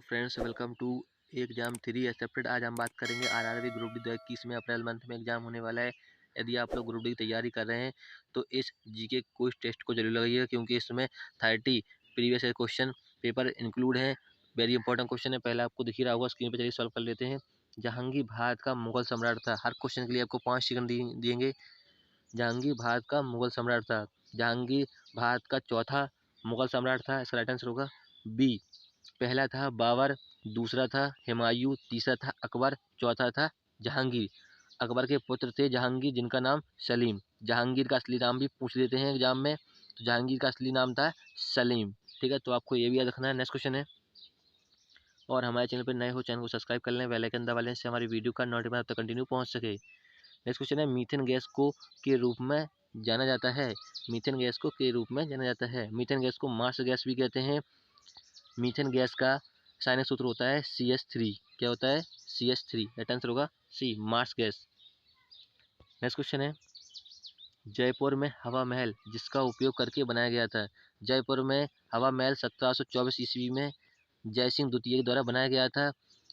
Friends, welcome to exam 3 accepted. आज हम बात करेंगे RRB group D 2021 April month में एग्जाम होने वाला है। यदि आप लोग ग्रुप डी की तैयारी कर रहे हैं तो इस जीके क्विज टेस्ट को जरूर लगाइएगा, क्योंकि इसमें 30 प्रीवियस क्वेश्चन पेपर इंक्लूड हैं। वेरी इंपॉर्टेंट क्वेश्चन है। पहले आपको दिख ही रहा होगा स्क्रीन पर, चलिए सॉल्व कर लेते हैं। जहांगीर भारत का मुगल सम्राट था। हर क्वेश्चन के लिए आपको 5 सेकंड देंगे। जहांगीर भारत का मुगल सम्राट था। जहांगीर भारत का चौथा मुगल सम्राट था। इसका राइट आंसर होगा बी। पहला था बाबर, दूसरा था हुमायूं, तीसरा था अकबर, चौथा था जहांगीर। अकबर के पुत्र थे जहांगीर, जिनका नाम सलीम। जहांगीर का असली नाम भी पूछ लेते हैं एग्जाम में, तो जहांगीर का असली नाम था सलीम। ठीक है, तो आपको ये भी याद रखना है। नेक्स्ट क्वेश्चन है, और हमारे चैनल पर नए हो चैनल को सब्सक्राइब कर लें, बेल आइकन दबा लें, इससे हमारी वीडियो का नोटिफिकेशन आप तक कंटिन्यू पहुंच सके। नेक्स्ट क्वेश्चन है, मीथेन गैस को के रूप में जाना जाता है। मीथेन गैस को के रूप में जाना जाता है। मीथेन गैस को मार्स गैस भी कहते हैं। मीथेन गैस का रासायनिक सूत्र होता है CH3। क्या होता है? CH3। राइट आंसर होगा सी, मार्स गैस। नेक्स्ट क्वेश्चन है, जयपुर में हवा महल जिसका उपयोग करके बनाया गया था। जयपुर में हवा महल 1724 ईस्वी में जयसिंह द्वितीय के द्वारा बनाया गया था,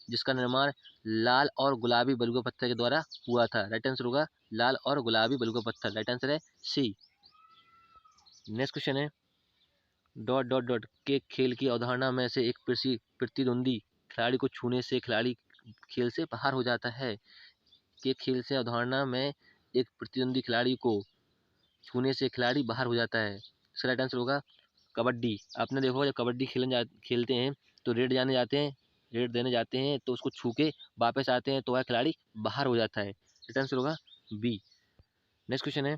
जिसका निर्माण लाल और गुलाबी बलुआ पत्थर के द्वारा हुआ था। राइट आंसर होगा लाल और गुलाबी बलुआ पत्थर। राइट आंसर है सी। नेक्स्ट क्वेश्चन है, डॉट डॉट डॉट के खेल की अवधारणा में से एक प्रतिद्वंदी खिलाड़ी को छूने से खिलाड़ी खेल से बाहर हो जाता है। के खेल से अवधारणा में एक प्रतिद्वंदी खिलाड़ी को छूने से खिलाड़ी बाहर हो जाता है। इसका राइट आंसर होगा कबड्डी। आपने देखा होगा, जब कबड्डी खेलते हैं तो रेड देने जाते हैं तो उसको छू के वापस आते हैं तो वह खिलाड़ी बाहर हो जाता है। राइट आंसर होगा बी। नेक्स्ट क्वेश्चन है,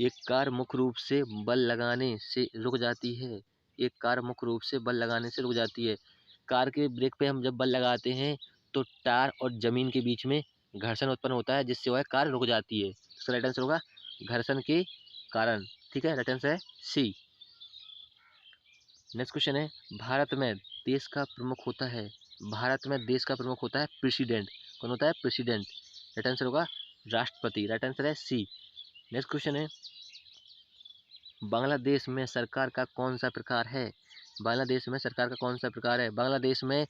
एक कार मुख्य रूप से बल लगाने से रुक जाती है। एक कार मुख्य रूप से बल लगाने से रुक जाती है। कार के ब्रेक पे हम जब बल लगाते हैं तो टायर और जमीन के बीच में घर्षण उत्पन्न होता है, जिससे वह कार रुक जाती है। इसका राइट आंसर होगा घर्षण के कारण। ठीक है, राइट आंसर है सी। नेक्स्ट क्वेश्चन है, भारत में देश का प्रमुख होता है। भारत में देश का प्रमुख होता है प्रेसिडेंट। कौन होता है? प्रेसिडेंट। राइट आंसर होगा राष्ट्रपति। राइट आंसर है सी। नेक्स्ट क्वेश्चन है, बांग्लादेश में सरकार का कौन सा प्रकार है। बांग्लादेश में सरकार का कौन सा प्रकार है? बांग्लादेश में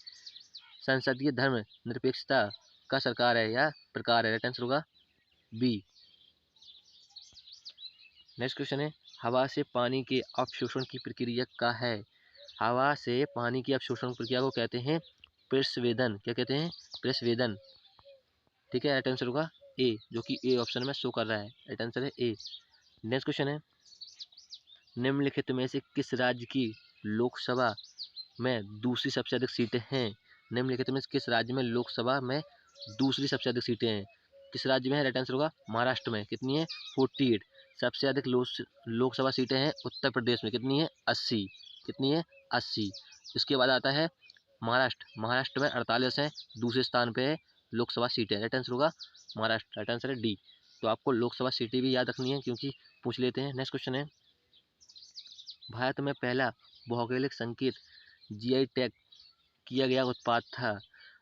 संसदीय धर्म निरपेक्षता का सरकार है या प्रकार है। राइट आंसर होगा बी। नेक्स्ट क्वेश्चन है, हवा से पानी के अवशोषण की प्रक्रिया क्या है। हवा से पानी की अवशोषण प्रक्रिया को कहते हैं प्रस्वेदन। क्या कहते हैं? प्रस्वेदन। ठीक है, राइट आंसर होगा ए, जो कि ए ऑप्शन में शो कर रहा है। राइट आंसर है ए। नेक्स्ट क्वेश्चन है, निम्नलिखित में से किस राज्य की लोकसभा में दूसरी सबसे अधिक सीटें हैं। निम्नलिखित में से किस राज्य में लोकसभा में दूसरी सबसे अधिक सीटें हैं? किस राज्य में है? राइट आंसर होगा महाराष्ट्र में। कितनी है? 48। सबसे अधिक लोकसभा सीटें हैं उत्तर प्रदेश में। कितनी है? 80। कितनी है? 80। इसके बाद आता है महाराष्ट्र। महाराष्ट्र में 48 है, दूसरे स्थान पे है लोकसभा सीटें। राइट आंसर होगा महाराष्ट्र। राइट आंसर है डी। तो आपको लोकसभा सीटें भी याद रखनी है, क्योंकि पूछ लेते हैं। नेक्स्ट क्वेश्चन है, भारत में पहला भौगोलिक संकेत GI टैग किया गया उत्पाद था।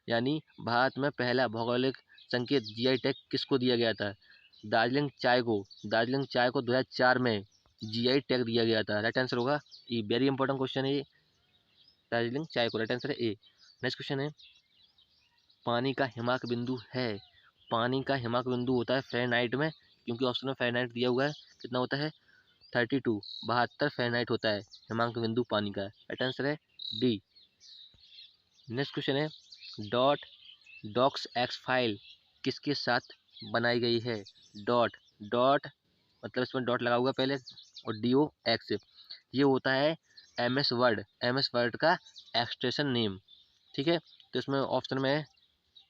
यानी भारत में पहला भौगोलिक संकेत GI टैग किसको दिया गया था? दार्जिलिंग चाय को। दार्जिलिंग चाय को 2004 में GI टैग दिया गया था। राइट आंसर होगा ये। वेरी इंपॉर्टेंट क्वेश्चन है ये, दार्जिलिंग चाय को। राइट आंसर है ए। नेक्स्ट क्वेश्चन है, पानी का हिमांक बिंदु है। पानी का हिमांक बिंदु होता है फ़ारेनहाइट में, क्योंकि ऑप्शन में फ़ारेनहाइट दिया हुआ है। कितना होता है? 32, 72 फ़ारेनहाइट होता है हिमांक बिंदु पानी का। राइट आंसर है डी। नेक्स्ट क्वेश्चन है, डॉट डॉक्स एक्स फाइल किसके साथ बनाई गई है। डॉट डॉट मतलब इसमें डॉट लगा हुआ पहले, और DOX ये होता है MS वर्ड। MS वर्ड का एक्सटेंशन नेम। ठीक है, तो इसमें ऑप्शन में है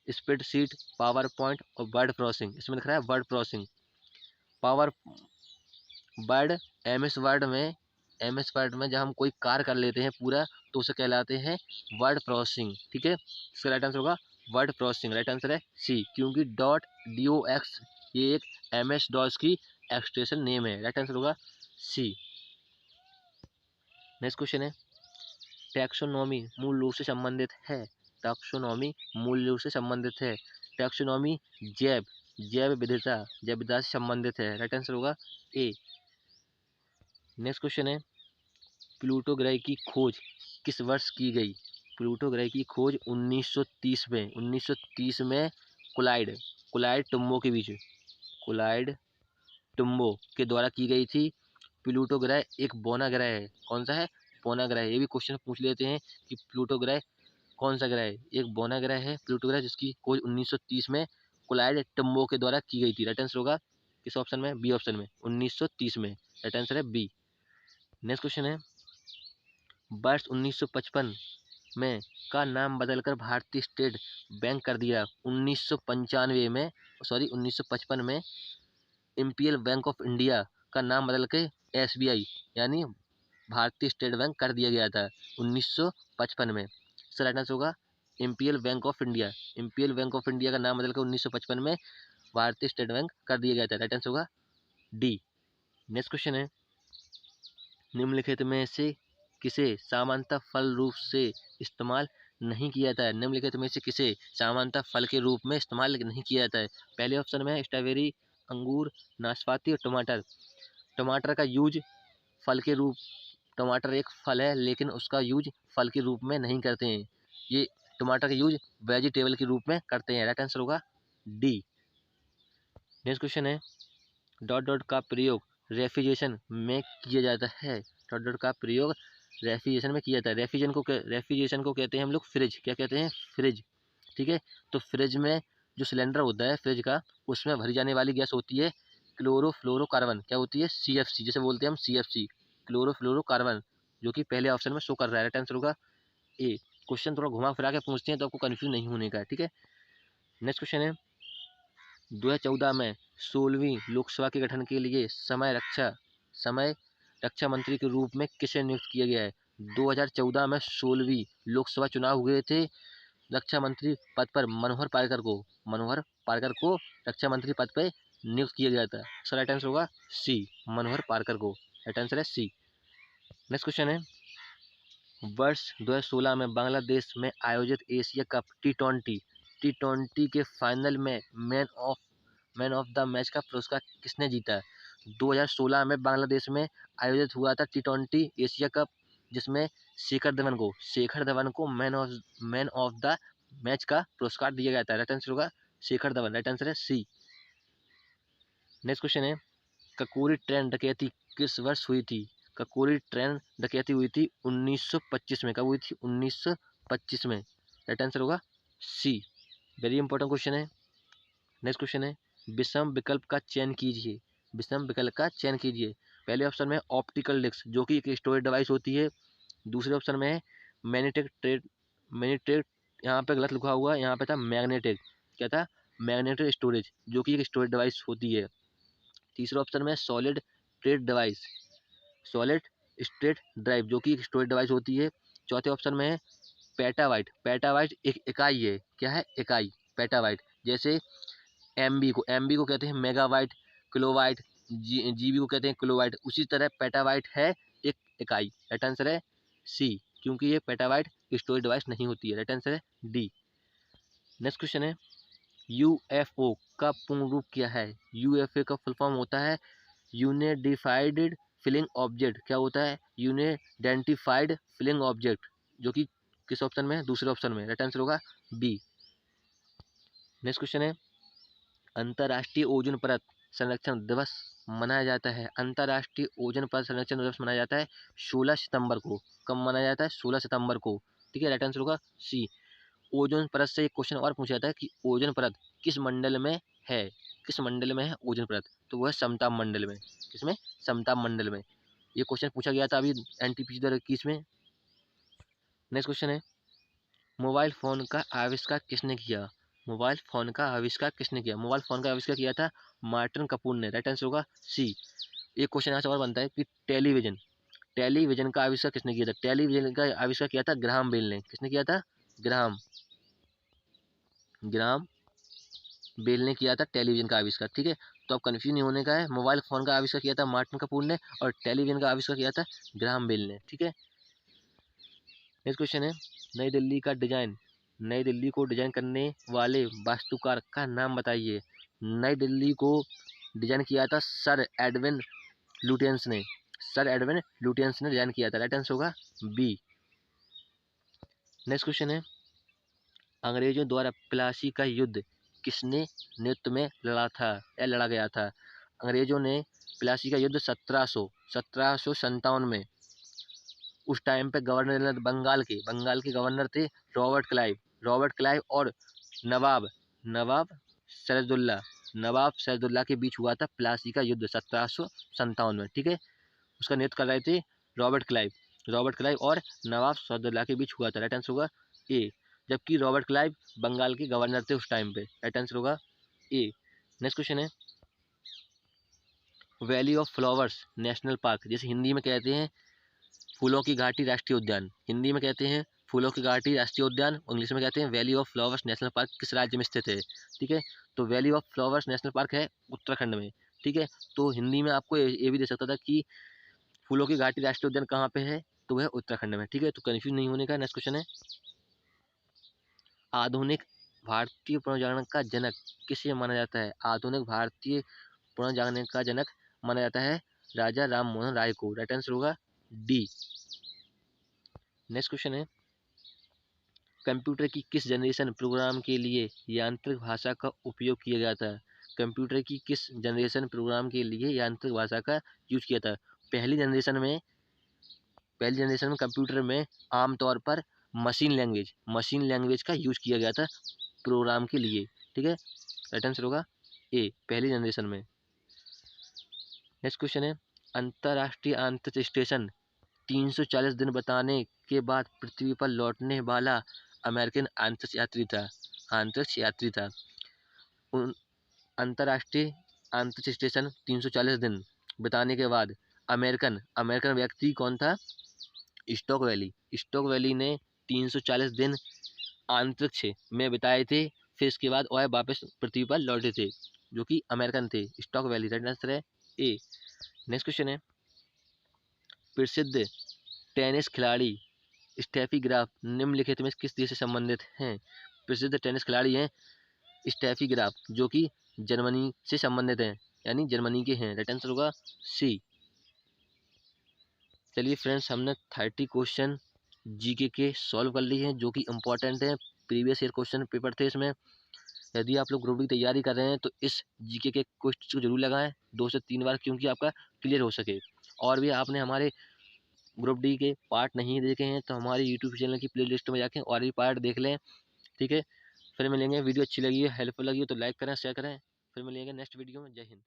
स्प्रेडशीट, पावर पॉइंट और वर्ड प्रोसेसिंग। इसमें लिख रहा है word processing. Power word MS word में जब हम कोई कार्य कर लेते हैं पूरा, तो उसे कहलाते हैं वर्ड प्रोसेसिंग। ठीक है, इसका राइट आंसर होगा वर्ड प्रोसेसिंग। राइट आंसर है सी, क्योंकि .DOX ये एक MS DOS की एक्सटेंशन नेम है। राइट आंसर होगा सी। नेक्स्ट क्वेश्चन है, टैक्सोनॉमी मूल रूप से संबंधित है। टैक्सोनॉमी मूल रूप से संबंधित है। टैक्सोनॉमी जैव विविधता से संबंधित है। राइट आंसर होगा ए। नेक्स्ट क्वेश्चन है, प्लूटो ग्रह की खोज किस वर्ष की गई। प्लूटो ग्रह की खोज 1930 में कुलाइड टुम्बो के बीच कुलाइड टुम्बो के द्वारा की गई थी। प्लूटो ग्रह एक बौना ग्रह है। कौन सा है? बौना ग्रह है। ये भी क्वेश्चन पूछ लेते हैं कि प्लूटो ग्रह कौन सा ग्रह है? एक बौना ग्रह है प्लूटो ग्रह, जिसकी खोज 1930 में कुलाइड टुम्बो के द्वारा की गई थी। राइट आंसर होगा किस ऑप्शन में? बी ऑप्शन में, 1930 में। राइट आंसर है बी। नेक्स्ट क्वेश्चन है, वर्ष 1955 में का नाम बदलकर भारतीय स्टेट बैंक कर दिया। 1955 में इंपिरियल बैंक ऑफ इंडिया का नाम बदल के एसबीआई यानी भारतीय स्टेट बैंक कर दिया गया था 1955 में। इसका राइट आंसर होगा imperial bank of India. Imperial bank of India का नाम बदलकर 1955 में भारतीय स्टेट बैंक कर दिया गया था। राइट आंसर होगा डी। नेक्स्ट क्वेश्चन है, निम्नलिखित में से किसे सामान्यतः फल रूप से इस्तेमाल नहीं किया जाता है? निम्नलिखित में से किसे सामान्यतः फल के रूप में इस्तेमाल नहीं किया जाता है? पहले ऑप्शन में है स्ट्रॉबेरी, अंगूर, नाशपाती और टमाटर। टमाटर का यूज फल के रूप टमाटर एक फल है लेकिन उसका यूज फल के रूप में नहीं करते हैं। ये टमाटर का यूज वेजिटेबल के रूप में करते हैं। राइट आंसर होगा डी। नेक्स्ट क्वेश्चन है, डॉट डॉट का प्रयोग रेफ्रिजरेशन में किया जाता है। डॉट डॉट का प्रयोग रेफ्रिजरेशन में किया जाता है। रेफ्रिजरेशन को कहते हैं हम लोग फ्रिज। क्या कहते हैं? फ्रिज। ठीक है, तो फ्रिज में जो सिलेंडर होता है फ्रिज का, उसमें भरी जाने वाली गैस होती है क्लोरोफ्लोरोकार्बन। क्या होती है? CFC, जैसे बोलते हैं हम CFC, क्लोरोफ्लोरोकार्बन, जो कि पहले ऑप्शन में शो कर रहा है। राइट आंसर होगा ए। क्वेश्चन थोड़ा घुमा फिरा के पूछते हैं तो आपको कंफ्यूज नहीं होने का है। ठीक है, नेक्स्ट क्वेश्चन है, 2014 में 16वीं लोकसभा के गठन के लिए समय रक्षा मंत्री के रूप में किसे नियुक्त किया गया है? 2014 में 16वीं लोकसभा चुनाव हुए थे। रक्षा मंत्री पद पर मनोहर पार्कर को रक्षा मंत्री पद पर नियुक्त किया गया था। इसका राइट आंसर होगा सी, मनोहर पार्कर को। राइट आंसर है सी। नेक्स्ट क्वेश्चन है, वर्ष 2016 में बांग्लादेश में आयोजित एशिया कप टी20 के फाइनल में मैन ऑफ द मैच का पुरस्कार किसने जीता? 2016 में बांग्लादेश में आयोजित हुआ था टी20 एशिया कप, जिसमें शेखर धवन को मैन ऑफ द मैच का पुरस्कार दिया गया था। राइट आंसर होगा शेखर धवन। राइट आंसर है सी। नेक्स्ट क्वेश्चन है, ककोरी ट्रेन डकैती किस वर्ष हुई थी? ककोरी ट्रेन डकैती हुई थी 1925 में। कब हुई थी? 1925 में। राइट आंसर होगा सी। वेरी इंपॉर्टेंट क्वेश्चन है। नेक्स्ट क्वेश्चन है, विषम विकल्प का चयन कीजिए। पहले ऑप्शन में ऑप्टिकल डिस्क, जो कि एक स्टोरेज डिवाइस होती है। दूसरे ऑप्शन में है मैग्नेटिक, यहाँ पे गलत लिखा हुआ है, यहाँ पे था मैग्नेटिक। क्या था? मैग्नेटिक स्टोरेज, जो कि एक स्टोरेज डिवाइस होती है। तीसरे ऑप्शन में सॉलिड स्टेट ड्राइव, जो कि एक स्टोरेज डिवाइस होती है। चौथे ऑप्शन में है पेटाबाइट एक इकाई है। क्या है? इकाई, पेटाबाइट। जैसे एमबी को कहते हैं मेगाबाइट, किलोबाइट, जीबी को कहते हैं किलोबाइट। उसी तरह पेटाबाइट है एक इकाई। राइट आंसर है सी, क्योंकि ये पेटाबाइट स्टोरेज डिवाइस नहीं होती है। राइट आंसर है डी। नेक्स्ट क्वेश्चन है, यूएफओ का पूर्ण रूप क्या है? यूएफओ का फुल फॉर्म होता है यूनिडेफाइड फ्लिंग ऑब्जेक्ट। क्या होता है? यूनिडेंटिफाइड फ्लिंग ऑब्जेक्ट, जो कि किस ऑप्शन में है? दूसरे ऑप्शन में। राइट आंसर होगा बी। नेक्स्ट क्वेश्चन है, अंतर्राष्ट्रीय ओजोन परत संरक्षण दिवस मनाया जाता है। अंतर्राष्ट्रीय ओजोन परत संरक्षण दिवस मनाया जाता है 16 सितंबर को। कब मनाया जाता है? 16 सितंबर को। ठीक है, राइट आंसर होगा सी। ओजोन परत से एक क्वेश्चन और पूछा जाता है कि ओजोन परत किस मंडल में है? ओजोन परत? तो वह समताप मंडल में। किसमें? समताप मंडल में। ये क्वेश्चन पूछा गया था अभी NTPC 2021 में। नेक्स्ट क्वेश्चन है, मोबाइल फ़ोन का आविष्कार किसने किया? मोबाइल फ़ोन का आविष्कार किया था मार्टिन कपूर ने। राइट आंसर होगा सी। एक क्वेश्चन यहाँ से और बनता है कि टेलीविजन का आविष्कार किसने किया था? टेलीविजन का आविष्कार किया था ग्राहम बेल ने। किसने किया था? ग्राहम बेल ने किया था टेलीविजन का आविष्कार। ठीक है, तो अब कंफ्यूज नहीं होने का है। मोबाइल फ़ोन का आविष्कार किया था मार्टिन कपूर ने और टेलीविजन का आविष्कार किया था ग्राहम बेल ने। ठीक है, नेक्स्ट क्वेश्चन है, नई दिल्ली को डिजाइन करने वाले वास्तुकार का नाम बताइए। नई दिल्ली को डिजाइन किया था सर एडविन लुटियंस ने डिजाइन किया था। राइट आंसर होगा बी। नेक्स्ट क्वेश्चन है, अंग्रेजों द्वारा प्लासी का युद्ध किसने नेतृत्व में लड़ा था या लड़ा गया था? अंग्रेजों ने प्लासी का युद्ध 1757 में, उस टाइम पे गवर्नर जनरल बंगाल के गवर्नर थे रॉबर्ट क्लाइव और नवाब नवाब सिराजुद्दौला के बीच हुआ था प्लासी का युद्ध 1757 में। ठीक है, उसका नेतृत्व कर रहे थे रॉबर्ट क्लाइव और नवाब सिराजुद्दौला के बीच हुआ था। राइट आंसर होगा ए। जबकि रॉबर्ट क्लाइव बंगाल के गवर्नर थे उस टाइम पे। राइट आंसर होगा ए। नेक्स्ट क्वेश्चन है, valley of flowers national park, जैसे हिंदी में कहते हैं फूलों की घाटी राष्ट्रीय उद्यान, हिंदी में कहते हैं फूलों की घाटी राष्ट्रीय उद्यान, इंग्लिश में कहते हैं valley of flowers national park, किस राज्य में स्थित है? ठीक है, तो valley of flowers national park है उत्तराखंड में। ठीक है, तो हिंदी में आपको ये भी दे सकता था कि फूलों की घाटी राष्ट्रीय उद्यान कहाँ पे है, तो वह उत्तराखंड में। ठीक है, तो कन्फ्यूज नहीं होने का। नेक्स्ट क्वेश्चन है, आधुनिक भारतीय पुनर्जागरण का जनक किसे माना जाता है? आधुनिक भारतीय पुनर्जागरण का जनक माना जाता है राजा राम मोहन राय को। राइट आंसर होगा डी। नेक्स्ट क्वेश्चन है, कंप्यूटर की किस जनरेशन प्रोग्राम के लिए यांत्रिक भाषा का उपयोग किया गया था? कंप्यूटर की किस जनरेशन प्रोग्राम के लिए यांत्रिक भाषा का यूज किया था? पहली जनरेशन में कंप्यूटर में आमतौर पर मशीन लैंग्वेज का यूज किया गया था प्रोग्राम के लिए। ठीक है, राइट आंसर होगा ए, पहली जनरेशन में। नेक्स्ट क्वेश्चन है, अंतर्राष्ट्रीय अंतरिक्ष स्टेशन 340 दिन बताने के बाद पृथ्वी पर लौटने वाला अमेरिकन अंतरिक्ष यात्री था। उन अंतर्राष्ट्रीय अंतरिक्ष स्टेशन 340 दिन बताने के बाद अमेरिकन व्यक्ति कौन था? स्टॉक वैली ने 340 दिन अंतरिक्ष में बिताए थे, फिर इसके बाद वह वापस पृथ्वी पर लौटे थे, जो कि अमेरिकन थे, स्टॉक वैली। राइट आंसर है ए। नेक्स्ट क्वेश्चन है, प्रसिद्ध टेनिस खिलाड़ी स्टेफी ग्राफ निम्नलिखित में किस देश से संबंधित हैं? प्रसिद्ध टेनिस खिलाड़ी हैं स्टेफी ग्राफ, जो कि जर्मनी से संबंधित हैं, यानी जर्मनी के हैं। राइट आंसर होगा सी। चलिए फ्रेंड्स, हमने 30 क्वेश्चन जीके के सॉल्व कर लिए हैं, जो कि इम्पोर्टेंट हैं, प्रीवियस ईयर क्वेश्चन पेपर थे इसमें। यदि आप लोग ग्रुप डी तैयारी कर रहे हैं तो इस जीके के क्वेश्चन को जरूर लगाएं 2 से 3 बार, क्योंकि आपका क्लियर हो सके। और भी आपने हमारे ग्रुप डी के पार्ट नहीं देखे हैं तो हमारे यूट्यूब चैनल की प्ले लिस्ट में जाके और भी पार्ट देख लें। ठीक है, फिर मिलेंगे। वीडियो अच्छी लगी है, हेल्पफुल लगी हो तो लाइक करें, शेयर करें। फिर मिलेंगे नेक्स्ट वीडियो में। जय हिंद।